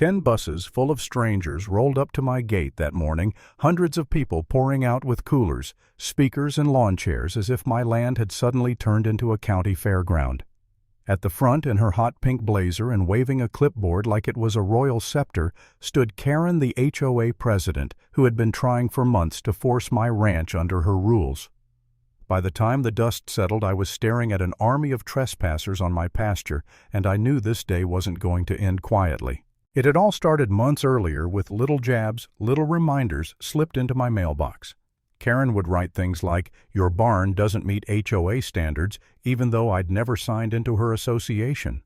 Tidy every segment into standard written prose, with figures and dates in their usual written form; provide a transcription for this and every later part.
10 buses full of strangers rolled up to my gate that morning, hundreds of people pouring out with coolers, speakers, and lawn chairs as if my land had suddenly turned into a county fairground. At the front, in her hot pink blazer and waving a clipboard like it was a royal scepter, stood Karen, the HOA president, who had been trying for months to force my ranch under her rules. By the time the dust settled, I was staring at an army of trespassers on my pasture, and I knew this day wasn't going to end quietly. It had all started months earlier with little jabs, little reminders slipped into my mailbox. Karen would write things like, "Your barn doesn't meet HOA standards," even though I'd never signed into her association.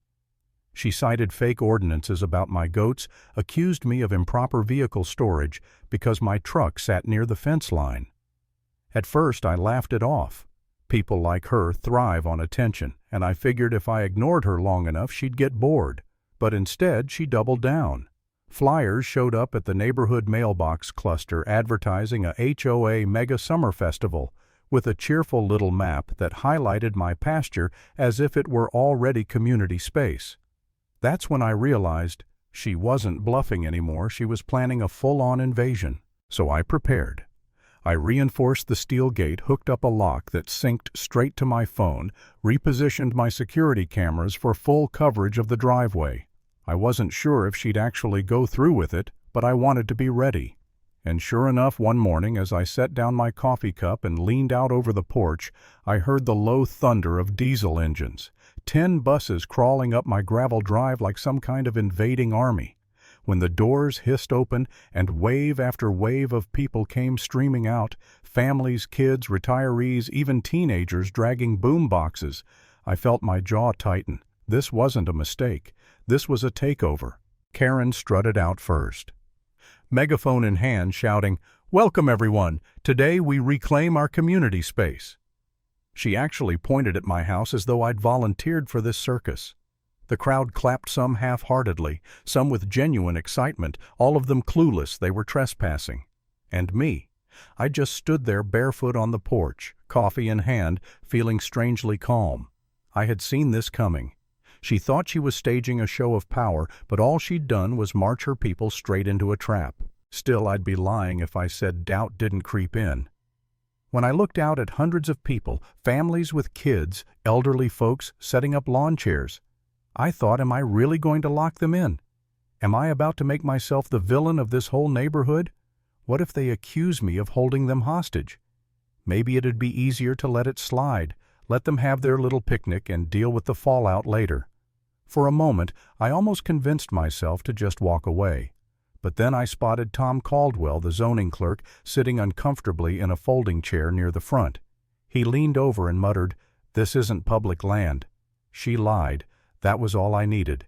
She cited fake ordinances about my goats, accused me of improper vehicle storage because my truck sat near the fence line. At first, I laughed it off. People like her thrive on attention, and I figured if I ignored her long enough, she'd get bored. But instead, she doubled down. Flyers showed up at the neighborhood mailbox cluster advertising a HOA Mega Summer Festival, with a cheerful little map that highlighted my pasture as if it were already community space. That's when I realized she wasn't bluffing anymore, she was planning a full-on invasion. So I prepared. I reinforced the steel gate, hooked up a lock that synced straight to my phone, repositioned my security cameras for full coverage of the driveway. I wasn't sure if she'd actually go through with it, but I wanted to be ready. And sure enough, one morning, as I set down my coffee cup and leaned out over the porch, I heard the low thunder of diesel engines. 10 buses crawling up my gravel drive like some kind of invading army. When the doors hissed open and wave after wave of people came streaming out, families, kids, retirees, even teenagers dragging boom boxes, I felt my jaw tighten. This wasn't a mistake. This was a takeover. Karen strutted out first, megaphone in hand, shouting, "Welcome everyone! Today we reclaim our community space." She actually pointed at my house as though I'd volunteered for this circus. The crowd clapped, some half-heartedly, some with genuine excitement, all of them clueless they were trespassing. And me. I just stood there barefoot on the porch, coffee in hand, feeling strangely calm. I had seen this coming. She thought she was staging a show of power, but all she'd done was march her people straight into a trap. Still, I'd be lying if I said doubt didn't creep in. When I looked out at hundreds of people, families with kids, elderly folks setting up lawn chairs, I thought, am I really going to lock them in? Am I about to make myself the villain of this whole neighborhood? What if they accuse me of holding them hostage? Maybe it'd be easier to let it slide, let them have their little picnic and deal with the fallout later. For a moment, I almost convinced myself to just walk away. But then I spotted Tom Caldwell, the zoning clerk, sitting uncomfortably in a folding chair near the front. He leaned over and muttered, "This isn't public land." She lied. That was all I needed.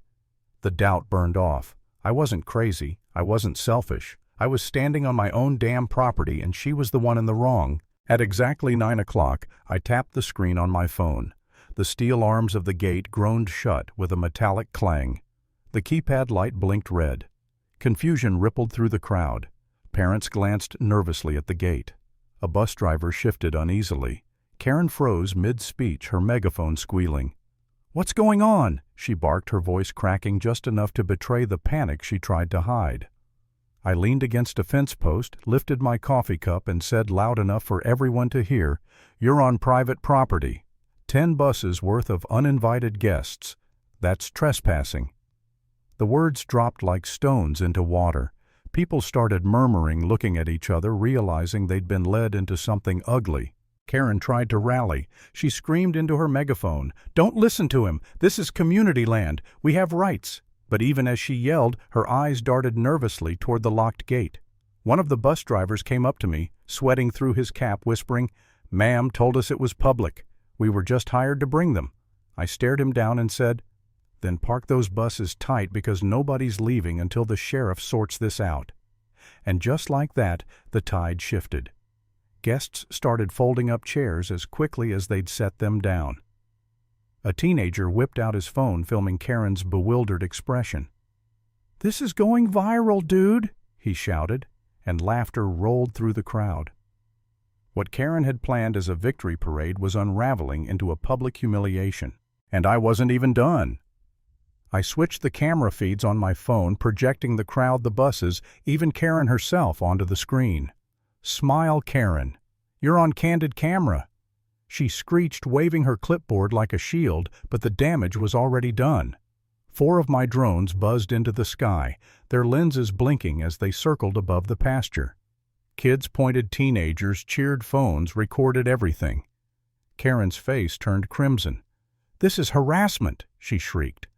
The doubt burned off. I wasn't crazy. I wasn't selfish. I was standing on my own damn property, and she was the one in the wrong. At exactly 9 o'clock, I tapped the screen on my phone. The steel arms of the gate groaned shut with a metallic clang. The keypad light blinked red. Confusion rippled through the crowd. Parents glanced nervously at the gate. A bus driver shifted uneasily. Karen froze mid-speech, her megaphone squealing. "What's going on?" she barked, her voice cracking just enough to betray the panic she tried to hide. I leaned against a fence post, lifted my coffee cup, and said loud enough for everyone to hear, "You're on private property. 10 buses worth of uninvited guests. That's trespassing." The words dropped like stones into water. People started murmuring, looking at each other, realizing they'd been led into something ugly. Karen tried to rally. She screamed into her megaphone, "Don't listen to him. This is community land. We have rights." But even as she yelled, her eyes darted nervously toward the locked gate. One of the bus drivers came up to me, sweating through his cap, whispering, "Ma'am told us it was public. We were just hired to bring them." I stared him down and said, "Then park those buses tight because nobody's leaving until the sheriff sorts this out." And just like that, the tide shifted. Guests started folding up chairs as quickly as they'd set them down. A teenager whipped out his phone, filming Karen's bewildered expression. "This is going viral, dude," he shouted, and laughter rolled through the crowd. What Karen had planned as a victory parade was unraveling into a public humiliation. And I wasn't even done. I switched the camera feeds on my phone, projecting the crowd, the buses, even Karen herself onto the screen. "Smile, Karen. You're on candid camera," she screeched, waving her clipboard like a shield, but the damage was already done. 4 of my drones buzzed into the sky, their lenses blinking as they circled above the pasture. Kids pointed, teenagers cheered, phones recorded everything. Karen's face turned crimson. "This is harassment," she shrieked.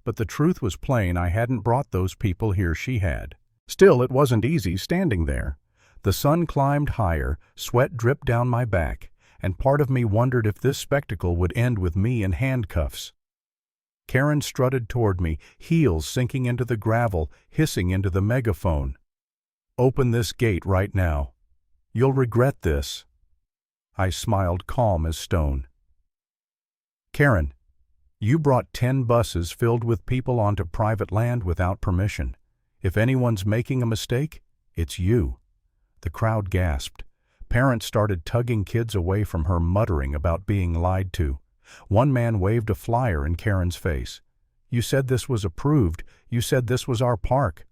But the truth was plain. I hadn't brought those people here, she had. Still, it wasn't easy standing there. The sun climbed higher, sweat dripped down my back, and part of me wondered if this spectacle would end with me in handcuffs. Karen strutted toward me, heels sinking into the gravel, hissing into the megaphone. "Open this gate right now. You'll regret this." I smiled, calm as stone. "Karen, you brought 10 buses filled with people onto private land without permission. If anyone's making a mistake, it's you." The crowd gasped. Parents started tugging kids away from her, muttering about being lied to. One man waved a flyer in Karen's face. "You said this was approved. You said this was our park."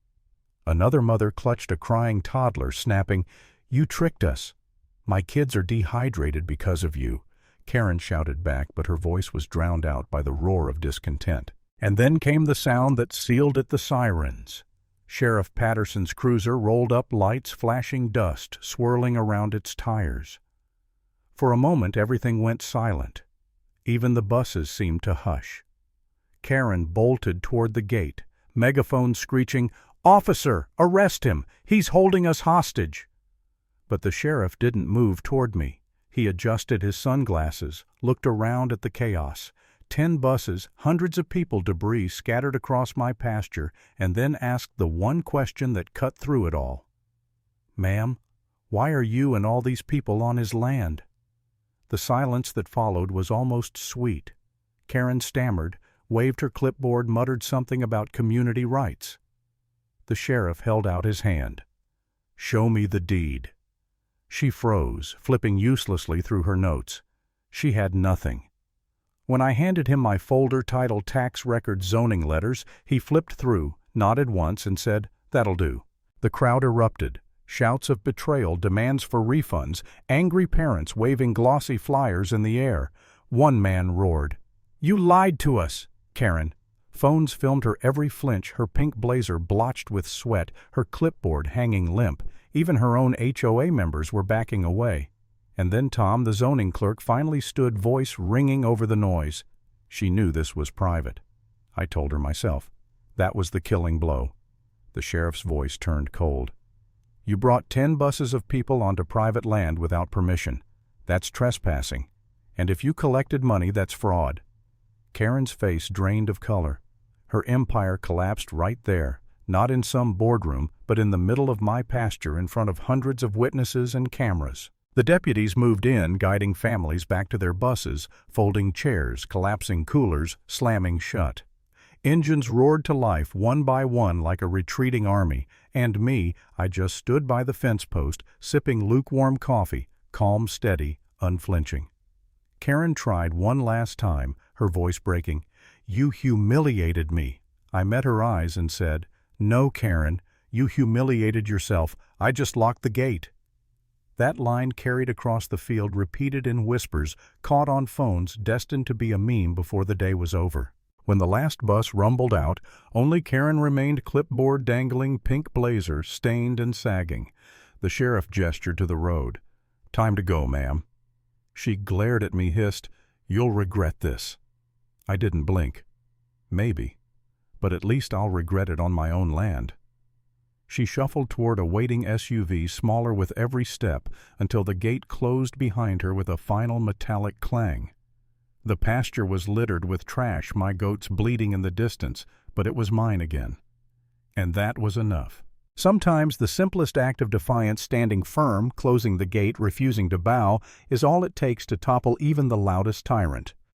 Another mother clutched a crying toddler, snapping, "You tricked us. My kids are dehydrated because of you." Karen shouted back, but her voice was drowned out by the roar of discontent. And then came the sound that sealed it, the sirens. Sheriff Patterson's cruiser rolled up, lights flashing, dust swirling around its tires. For a moment everything went silent. Even the buses seemed to hush. Karen bolted toward the gate, megaphone screeching, "Officer, arrest him! He's holding us hostage!" But the sheriff didn't move toward me. He adjusted his sunglasses, looked around at the chaos. 10 buses, hundreds of people, debris scattered across my pasture, and then asked the one question that cut through it all. "Ma'am, why are you and all these people on his land?" The silence that followed was almost sweet. Karen stammered, waved her clipboard, muttered something about community rights. The sheriff held out his hand. "Show me the deed." She froze, flipping uselessly through her notes. She had nothing. When I handed him my folder titled Tax Record Zoning Letters, he flipped through, nodded once, and said, "That'll do." The crowd erupted. Shouts of betrayal, demands for refunds, angry parents waving glossy flyers in the air. One man roared, "You lied to us, Karen." Phones filmed her every flinch, her pink blazer blotched with sweat, her clipboard hanging limp. Even her own HOA members were backing away. And then Tom, the zoning clerk, finally stood, voice ringing over the noise. She knew this was private. I told her myself. That was the killing blow. The sheriff's voice turned cold. "You brought 10 buses of people onto private land without permission. That's trespassing. And if you collected money, that's fraud." Karen's face drained of color. Her empire collapsed right there, not in some boardroom, but in the middle of my pasture in front of hundreds of witnesses and cameras. The deputies moved in, guiding families back to their buses, folding chairs, collapsing coolers, slamming shut. Engines roared to life one by one like a retreating army, and me, I just stood by the fence post, sipping lukewarm coffee, calm, steady, unflinching. Karen tried one last time, her voice breaking. "You humiliated me." I met her eyes and said, "No, Karen, you humiliated yourself. I just locked the gate." That line carried across the field, repeated in whispers, caught on phones, destined to be a meme before the day was over. When the last bus rumbled out, only Karen remained, clipboard dangling, pink blazer, stained and sagging. The sheriff gestured to the road. "Time to go, ma'am." She glared at me, hissed, "You'll regret this." I didn't blink. Maybe. But at least I'll regret it on my own land. She shuffled toward a waiting SUV, smaller with every step, until the gate closed behind her with a final metallic clang. The pasture was littered with trash, my goats bleating in the distance, but it was mine again. And that was enough. Sometimes the simplest act of defiance, standing firm, closing the gate, refusing to bow, is all it takes to topple even the loudest tyrant.